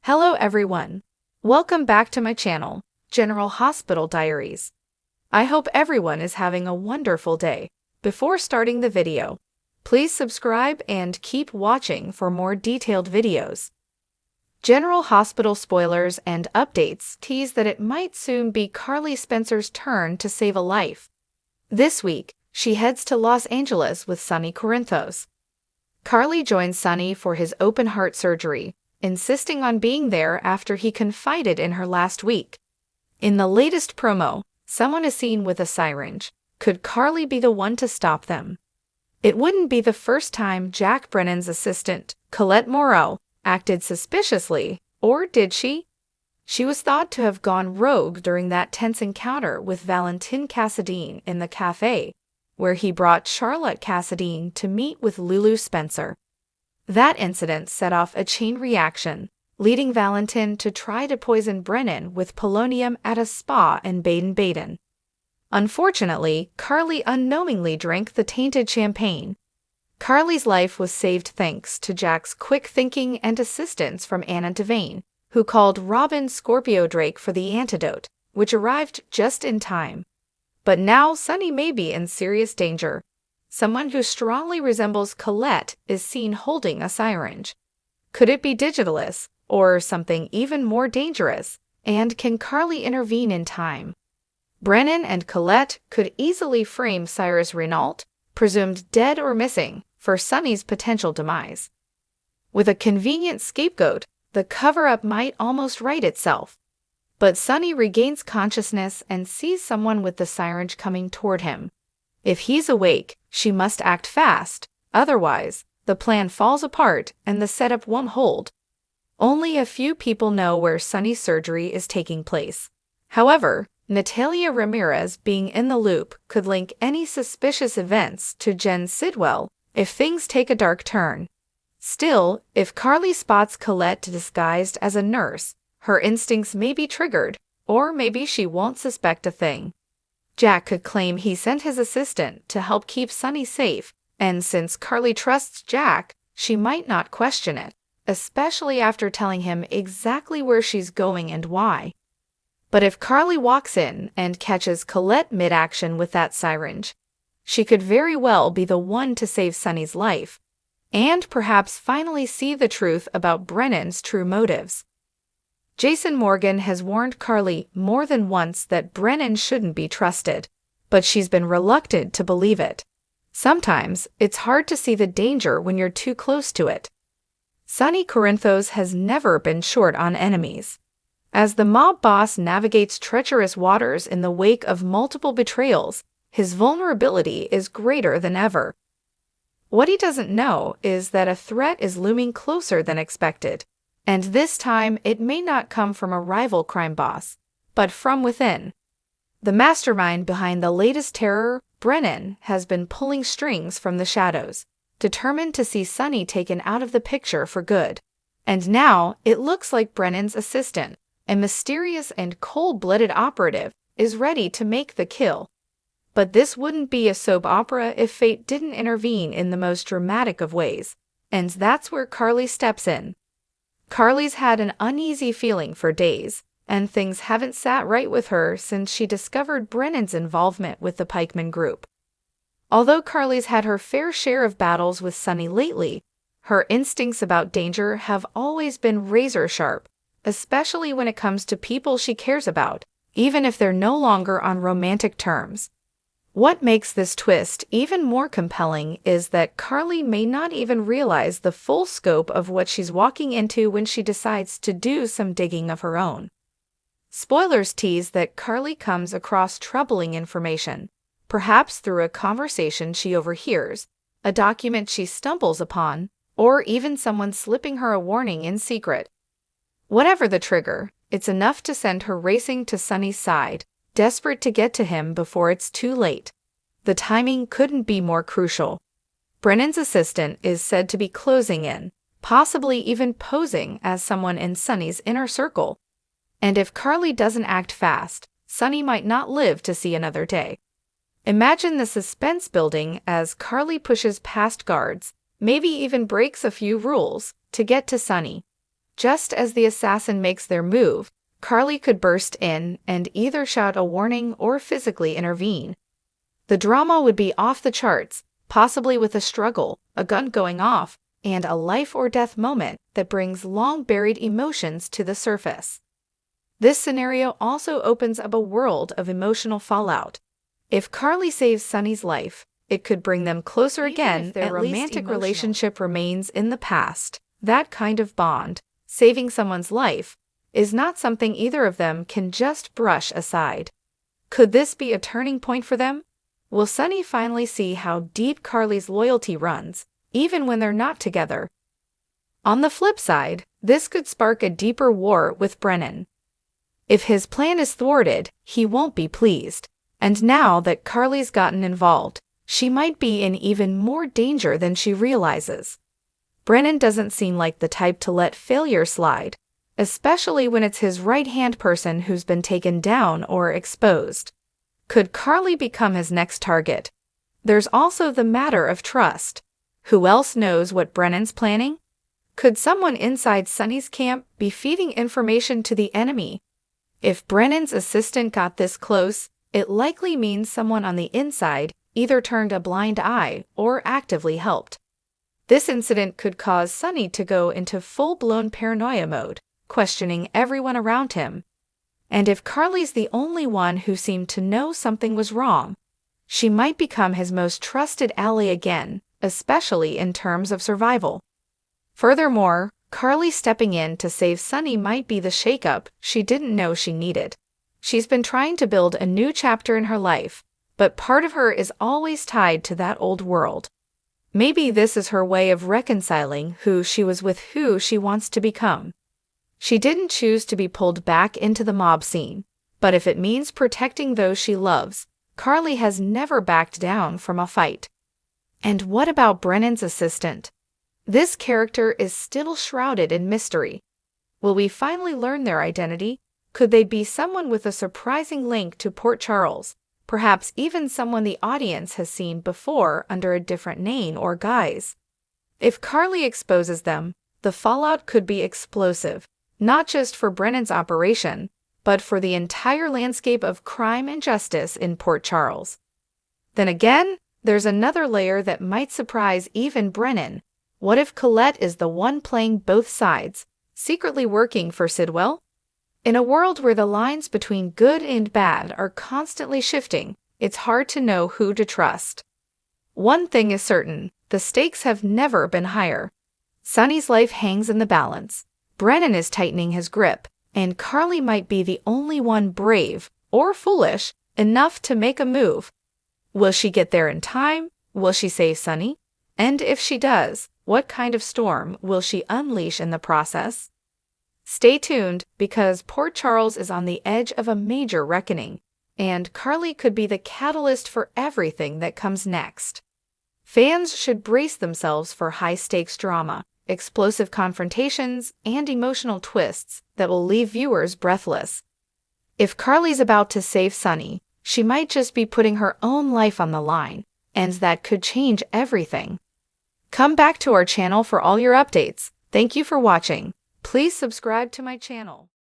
Hello everyone. Welcome back to my channel, General Hospital Diaries. I hope everyone is having a wonderful day. Before starting the video, please subscribe and keep watching for more detailed videos. General Hospital spoilers and updates tease that it might soon be Carly Spencer's turn to save a life. This week, she heads to Los Angeles with Sonny Corinthos. Carly joins Sonny for his open-heart surgery, insisting on being there after he confided in her last week. In the latest promo, someone is seen with a syringe. Could Carly be the one to stop them? It wouldn't be the first time Jack Brennan's assistant, Colette Moreau, acted suspiciously, or did she? She was thought to have gone rogue during that tense encounter with Valentin Cassadine in the cafe, where he brought Charlotte Cassadine to meet with Lulu Spencer. That incident set off a chain reaction, leading Valentin to try to poison Brennan with polonium at a spa in Baden-Baden. Unfortunately, Carly unknowingly drank the tainted champagne. Carly's life was saved thanks to Jack's quick thinking and assistance from Anna Devane, who called Robin Scorpio Drake for the antidote, which arrived just in time. But now Sonny may be in serious danger. Someone who strongly resembles Colette is seen holding a syringe. Could it be Digitalis, or something even more dangerous? And can Carly intervene in time? Brennan and Colette could easily frame Cyrus Renault, presumed dead or missing, for Sonny's potential demise. With a convenient scapegoat, the cover-up might almost right itself. But Sonny regains consciousness and sees someone with the syringe coming toward him. If he's awake, she must act fast, otherwise, the plan falls apart and the setup won't hold. Only a few people know where Sonny's surgery is taking place. However, Natalia Ramirez being in the loop could link any suspicious events to Jen Sidwell if things take a dark turn. Still, if Carly spots Colette disguised as a nurse, her instincts may be triggered, or maybe she won't suspect a thing. Jack could claim he sent his assistant to help keep Sonny safe, and since Carly trusts Jack, she might not question it, especially after telling him exactly where she's going and why. But if Carly walks in and catches Colette mid-action with that syringe, she could very well be the one to save Sonny's life, and perhaps finally see the truth about Brennan's true motives. Jason Morgan has warned Carly more than once that Brennan shouldn't be trusted, but she's been reluctant to believe it. Sometimes, it's hard to see the danger when you're too close to it. Sonny Corinthos has never been short on enemies. As the mob boss navigates treacherous waters in the wake of multiple betrayals, his vulnerability is greater than ever. What he doesn't know is that a threat is looming closer than expected. And this time, it may not come from a rival crime boss, but from within. The mastermind behind the latest terror, Brennan, has been pulling strings from the shadows, determined to see Sonny taken out of the picture for good. And now, it looks like Brennan's assistant, a mysterious and cold-blooded operative, is ready to make the kill. But this wouldn't be a soap opera if fate didn't intervene in the most dramatic of ways, and that's where Carly steps in. Carly's had an uneasy feeling for days, and things haven't sat right with her since she discovered Brennan's involvement with the Pikeman Group. Although Carly's had her fair share of battles with Sonny lately, her instincts about danger have always been razor-sharp, especially when it comes to people she cares about, even if they're no longer on romantic terms. What makes this twist even more compelling is that Carly may not even realize the full scope of what she's walking into when she decides to do some digging of her own. Spoilers tease that Carly comes across troubling information, perhaps through a conversation she overhears, a document she stumbles upon, or even someone slipping her a warning in secret. Whatever the trigger, it's enough to send her racing to Sonny's side, desperate to get to him before it's too late. The timing couldn't be more crucial. Brennan's assistant is said to be closing in, possibly even posing as someone in Sonny's inner circle. And if Carly doesn't act fast, Sonny might not live to see another day. Imagine the suspense building as Carly pushes past guards, maybe even breaks a few rules, to get to Sonny. Just as the assassin makes their move, Carly could burst in and either shout a warning or physically intervene. The drama would be off the charts, possibly with a struggle, a gun going off, and a life-or-death moment that brings long-buried emotions to the surface. This scenario also opens up a world of emotional fallout. If Carly saves Sonny's life, it could bring them closer again. If their romantic relationship remains in the past, that kind of bond, saving someone's life, is not something either of them can just brush aside. Could this be a turning point for them? Will Sonny finally see how deep Carly's loyalty runs, even when they're not together? On the flip side, this could spark a deeper war with Brennan. If his plan is thwarted, he won't be pleased. And now that Carly's gotten involved, she might be in even more danger than she realizes. Brennan doesn't seem like the type to let failure slide, especially when it's his right-hand person who's been taken down or exposed. Could Carly become his next target? There's also the matter of trust. Who else knows what Brennan's planning? Could someone inside Sonny's camp be feeding information to the enemy? If Brennan's assistant got this close, it likely means someone on the inside either turned a blind eye or actively helped. This incident could cause Sonny to go into full-blown paranoia mode, questioning everyone around him. And if Carly's the only one who seemed to know something was wrong, she might become his most trusted ally again, especially in terms of survival. Furthermore, Carly stepping in to save Sonny might be the shakeup she didn't know she needed. She's been trying to build a new chapter in her life, but part of her is always tied to that old world. Maybe this is her way of reconciling who she was with who she wants to become. She didn't choose to be pulled back into the mob scene, but if it means protecting those she loves, Carly has never backed down from a fight. And what about Brennan's assistant? This character is still shrouded in mystery. Will we finally learn their identity? Could they be someone with a surprising link to Port Charles, perhaps even someone the audience has seen before under a different name or guise? If Carly exposes them, the fallout could be explosive, not just for Brennan's operation, but for the entire landscape of crime and justice in Port Charles. Then again, there's another layer that might surprise even Brennan. What if Colette is the one playing both sides, secretly working for Sidwell? In a world where the lines between good and bad are constantly shifting, it's hard to know who to trust. One thing is certain, the stakes have never been higher. Sonny's life hangs in the balance. Brennan is tightening his grip, and Carly might be the only one brave, or foolish, enough to make a move. Will she get there in time? Will she save Sonny? And if she does, what kind of storm will she unleash in the process? Stay tuned, because Port Charles is on the edge of a major reckoning, and Carly could be the catalyst for everything that comes next. Fans should brace themselves for high-stakes drama, explosive confrontations, and emotional twists that will leave viewers breathless. If Carly's about to save Sonny, she might just be putting her own life on the line, and that could change everything. Come back to our channel for all your updates. Thank you for watching. Please subscribe to my channel.